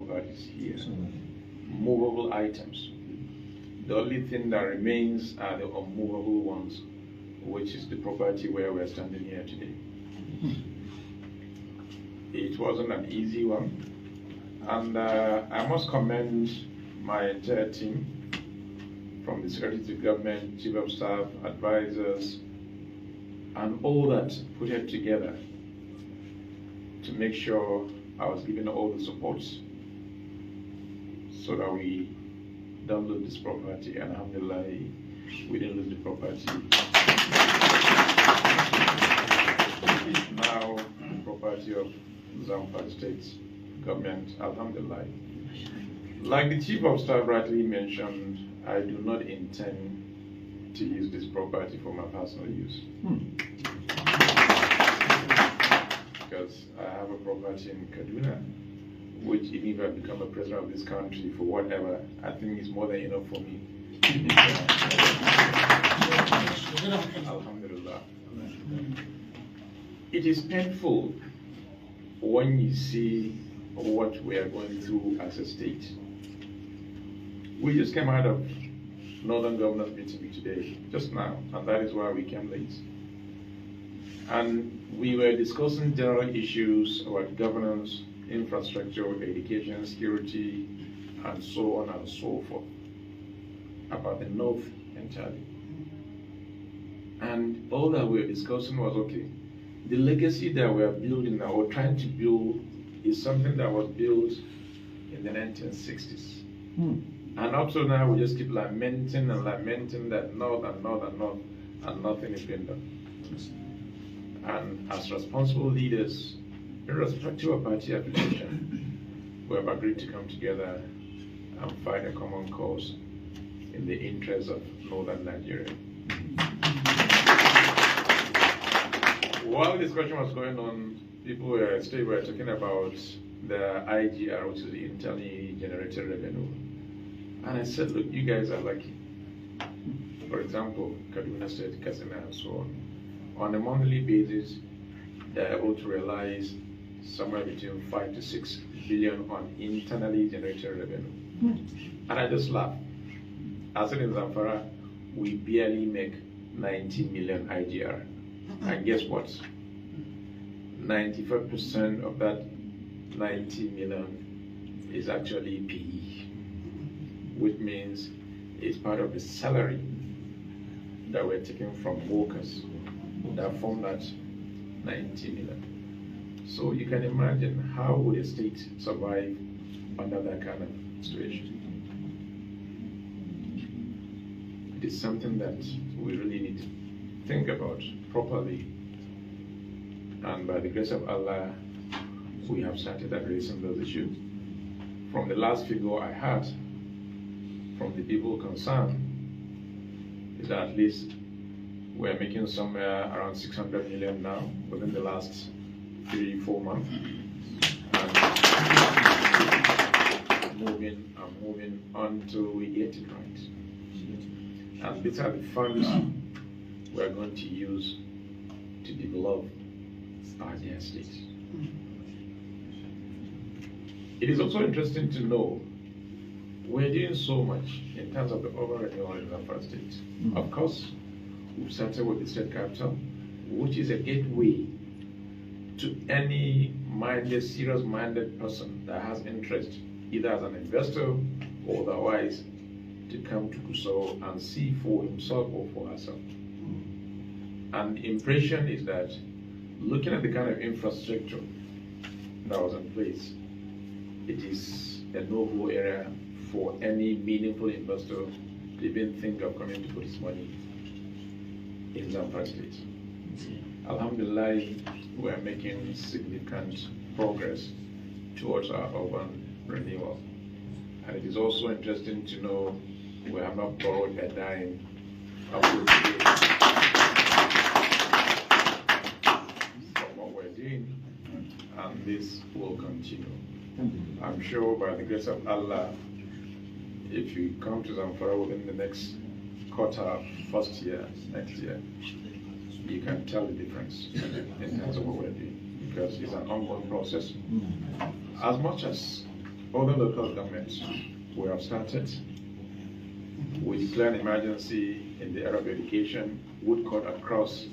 properties here, movable items. The only thing that remains are the unmovable ones, which is the property where we're standing here today. It wasn't an easy one, and I must commend my entire team, from the Secretary to Government, Chief of Staff, advisors, and all that put it together to make sure I was given all the supports so that we don't lose this property, and alhamdulillah, we didn't lose the property. It is now the property of Zamfara State Government, alhamdulillah. Like the Chief of Staff rightly mentioned, I do not intend to use this property for my personal use. Because I have a property in Kaduna, which even if I become a president of this country for whatever, I think is more than enough for me. Alhamdulillah. It is painful when you see what we are going through as a state. We just came out of Northern Governors meeting today, just now, and that is why we came late. And we were discussing general issues about governance, infrastructure, education, security, and so on and so forth, about the North entirely. And all that we were discussing was, okay, the legacy that we are building now, or trying to build, is something that was built in the 1960s. And up to now, we just keep lamenting and lamenting that North and North and North, and nothing is being done. And as responsible leaders, irrespective of party affiliation, we have agreed to come together and fight a common cause in the interest of Northern Nigeria. While this question was going on, people were talking about the IGR, which is the internally generated revenue. And I said, look, you guys are lucky. For example, Kaduna State, Katsina, and so on. On a monthly basis, they're able to realize somewhere between 5 to 6 billion on internally generated revenue. And I just laugh. I said in Zamfara, we barely make 90 million IGR. And guess what? 95% of that 90 million is actually PE, which means it's part of the salary that we're taking from workers that form that 90 million. So you can imagine how would a state survive under that kind of situation. It is something that we really need to think about properly. And by the grace of Allah, we have started addressing those issues. From the last figure I had from the people concerned, is that at least we're making somewhere around 600 million now within the last 3-4 months. And moving until we get it right. And these are the funds we're going to use to develop our dear state. It is also interesting to know we're doing so much in terms of the overall renewal in Zamfara State. Of course, we've started with the state capital, which is a gateway to any serious-minded person that has interest, either as an investor or otherwise, to come to Gusau and see for himself or for herself. And the impression is that looking at the kind of infrastructure that was in place, it is a no-go area for any meaningful investor to even think of coming to put his money in Zamfara State. Alhamdulillah, we are making significant progress towards our urban renewal. And it is also interesting to know we have not borrowed a dime from what we're doing, and this will continue. I'm sure by the grace of Allah, if you come to Zamfara within the next quarter, first year, next year, you can tell the difference in terms of what we're doing, because it's an ongoing process. As much as other local governments, we have started. We declare an emergency in the area of education, would cut across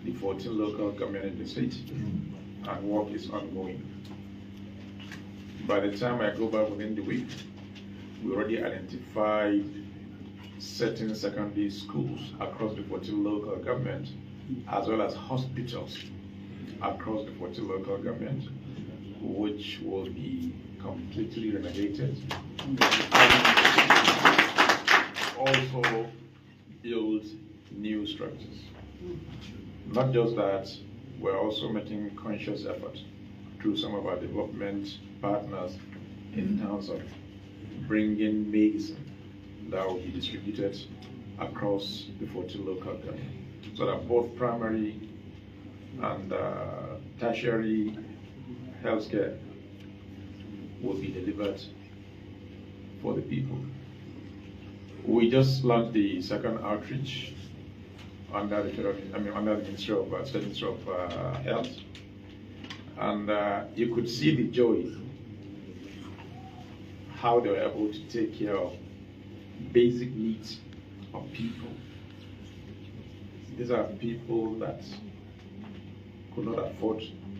the 14 local government in the state, and work is ongoing. By the time I go back within the week, we already identified certain secondary schools across the 14 local government, as well as hospitals across the 14 local government, which will be completely renovated. Also build new structures. Not just that, we're also making conscious effort through some of our development partners in terms of bringing medicine that will be distributed across the 14 local government, so that both primary and tertiary healthcare will be delivered for the people. We just launched the second outreach under the Ministry of State Ministry of Health, and you could see the joy, how they were able to take care of basic needs of people. These are people that could not afford